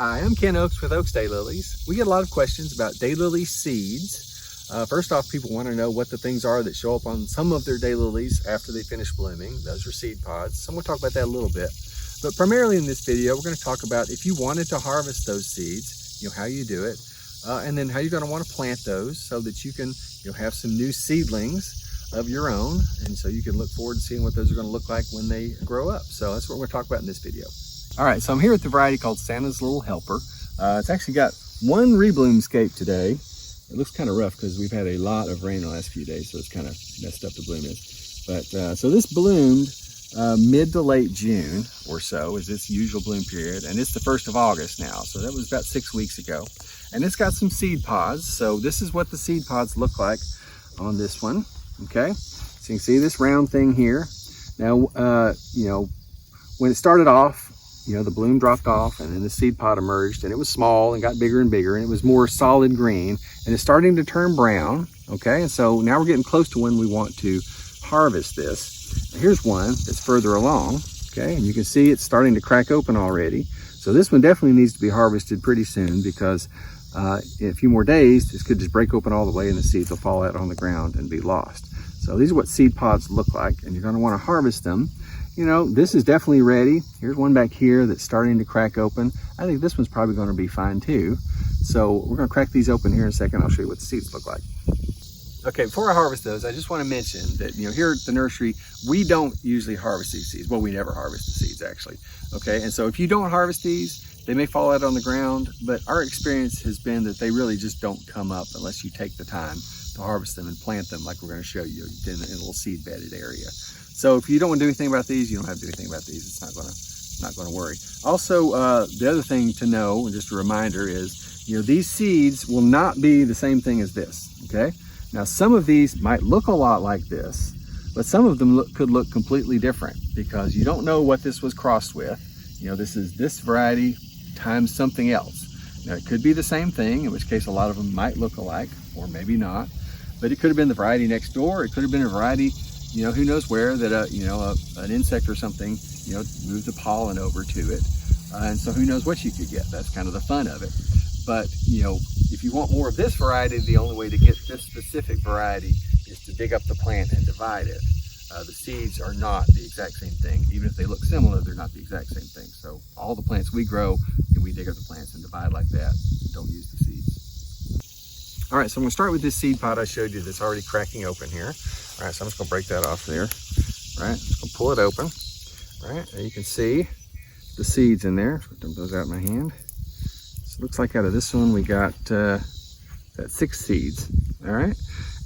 Hi, I'm Ken Oakes with Oakes Daylilies. We get a lot of questions about daylily seeds. First off, people want to know what the things are that show up on some of their daylilies after they finish blooming. Those are seed pods. So I'm going to talk about that a little bit. But primarily in this video, we're going to talk about if you wanted to harvest those seeds, how you do it, and then how you're going to want to plant those so that you can have some new seedlings of your own. And so you can look forward to seeing what those are going to look like when they grow up. So that's what we're going to talk about in this video. All right, so I'm here with the variety called Santa's Little Helper. It's actually got one rebloom scape today. It looks kind of rough because we've had a lot of rain the last few days, so it's kind of messed up the bloom is. But so this bloomed mid to late June or so is its usual bloom period, and it's the 1st of August now, so that was about 6 weeks ago. And it's got some seed pods, so this is what the seed pods look like on this one, okay? So you can see this round thing here. Now, when it started off, the bloom dropped off and then the seed pod emerged, and it was small and got bigger and bigger, and it was more solid green, and it's starting to turn brown, okay? And so now we're getting close to when we want to harvest this. Here's one that's further along, okay? And you can see it's starting to crack open already. So this one definitely needs to be harvested pretty soon because in a few more days, this could just break open all the way and the seeds will fall out on the ground and be lost. So these are what seed pods look like, and you're gonna wanna harvest them. This is definitely ready. Here's one back here that's starting to crack open. I think this one's probably going to be fine too. So we're going to crack these open here in a second. I'll show you what the seeds look like. Okay, before I harvest those, I just want to mention that, here at the nursery, we don't usually harvest these seeds. Well, we never harvest the seeds actually. Okay, and so if you don't harvest these, they may fall out on the ground, but our experience has been that they really just don't come up unless you take the time to harvest them and plant them like we're going to show you in a little seed bedded area. So if you don't want to do anything about these, you don't have to do anything about these. It's not going to worry. Also, the other thing to know, and just a reminder, is these seeds will not be the same thing as this. Okay. Now some of these might look a lot like this, but some of them could look completely different because you don't know what this was crossed with. This is this variety times something else. Now it could be the same thing, in which case a lot of them might look alike, or maybe not. But it could have been the variety next door. It could have been a variety, who knows where, that an insect or something, moved the pollen over to it. And so who knows what you could get. That's kind of the fun of it. But, if you want more of this variety, the only way to get this specific variety is to dig up the plant and divide it. The seeds are not the exact same thing. Even if they look similar, they're not the exact same thing. So all the plants we grow, we dig up the plants and divide like that. Don't use the seeds. All right, so I'm gonna start with this seed pod I showed you that's already cracking open here. All right, so I'm just gonna break that off there. All right, just gonna pull it open. All right, and you can see the seeds in there. So dump those out in my hand. So it looks like out of this one, we got that 6 seeds, all right?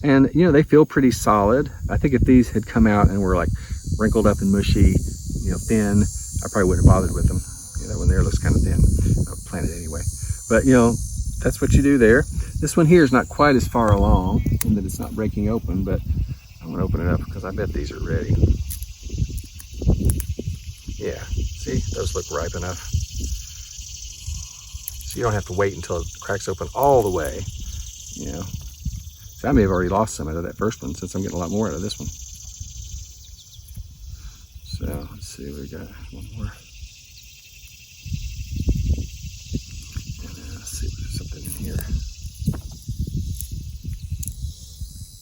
And they feel pretty solid. I think if these had come out and were like wrinkled up and mushy, thin, I probably wouldn't have bothered with them. That one there looks kind of thin. I'll plant it anyway. But that's what you do there. This one here is not quite as far along in that it's not breaking open, but I'm gonna open it up because I bet these are ready. Yeah, see, those look ripe enough. So you don't have to wait until it cracks open all the way, So I may have already lost some out of that first one since I'm getting a lot more out of this one. So let's see, we got one more. And let's see if there's something in here.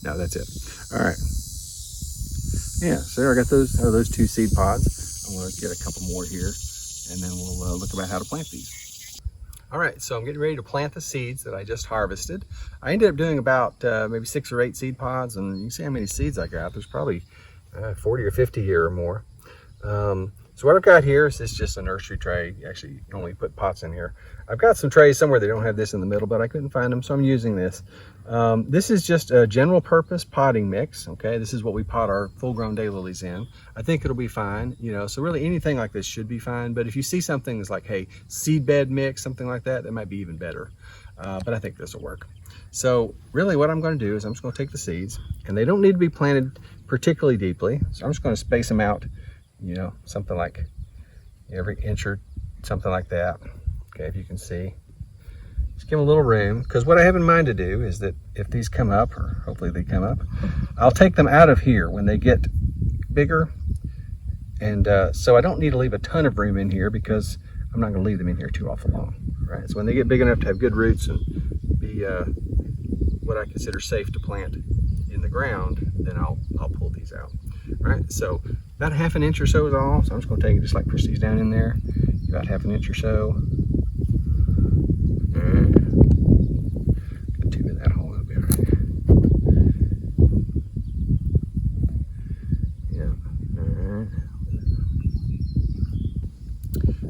No, that's it. All right. Yeah, so there I got those 2 seed pods. I'm going to get a couple more here, and then we'll look about how to plant these. All right, so I'm getting ready to plant the seeds that I just harvested. I ended up doing about maybe 6 or 8 seed pods, and you can see how many seeds I got. There's probably 40 or 50 here or more. So what I've got here is just a nursery tray. Actually, you can only put pots in here. I've got some trays somewhere that don't have this in the middle, but I couldn't find them, so I'm using this. This is just a general purpose potting mix, okay? This is what we pot our full-grown daylilies in. I think it'll be fine, so really anything like this should be fine, but if you see something that's like, hey, seed bed mix, something like that, that might be even better. But I think this will work. So really what I'm gonna do is I'm just gonna take the seeds, and they don't need to be planted particularly deeply, so I'm just gonna space them out, something like every inch or something like that. Okay, if you can see, just give them a little room, because what I have in mind to do is that if these come up, or hopefully they come up, I'll take them out of here when they get bigger. And so I don't need to leave a ton of room in here because I'm not going to leave them in here too awful long. Right? So when they get big enough to have good roots and be what I consider safe to plant in the ground, then I'll pull these out. All right, so about a ½ inch or so is all. So I'm just going to take and just like push these down in there, about ½ inch or so. Got 2 in that hole, that'll be all right. Yeah. All right.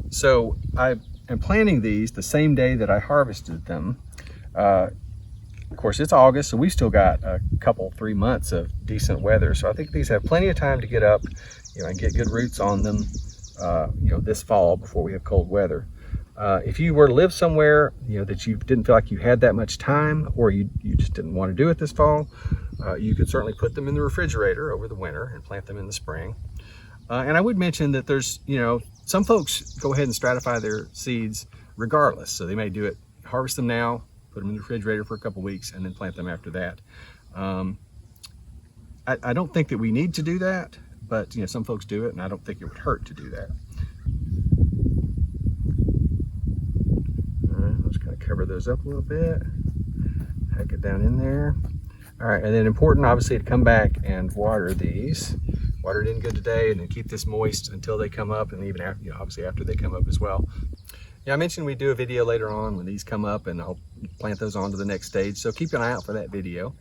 So I am planting these the same day that I harvested them. Of course, it's August, so we still got a couple, 3 months of decent weather. So I think these have plenty of time to get up, and get good roots on them, this fall before we have cold weather. If you were to live somewhere, that you didn't feel like you had that much time, or you just didn't want to do it this fall, you could certainly put them in the refrigerator over the winter and plant them in the spring. And I would mention that there's, some folks go ahead and stratify their seeds regardless. So they may do it, harvest them now, put them in the refrigerator for a couple weeks, and then plant them after that. I don't think that we need to do that, but some folks do it, and I don't think it would hurt to do that. All right, let's kind of cover those up a little bit, pack it down in there. All right, and then important, obviously, to come back and water these. Water it in good today, and then keep this moist until they come up, and even after, obviously after they come up as well. Yeah, I mentioned we do a video later on when these come up, and I'll plant those on to the next stage, so keep an eye out for that video.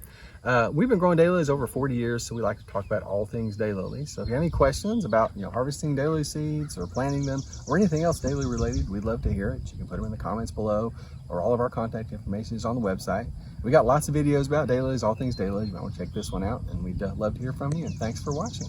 We've been growing daylilies over 40 years, so we like to talk about all things daylilies. So if you have any questions about harvesting daylily seeds or planting them or anything else daylily related, we'd love to hear it. You can put them in the comments below, or all of our contact information is on the website. We got lots of videos about daylilies, all things daylilies. You might want to check this one out, and we'd love to hear from you, and thanks for watching.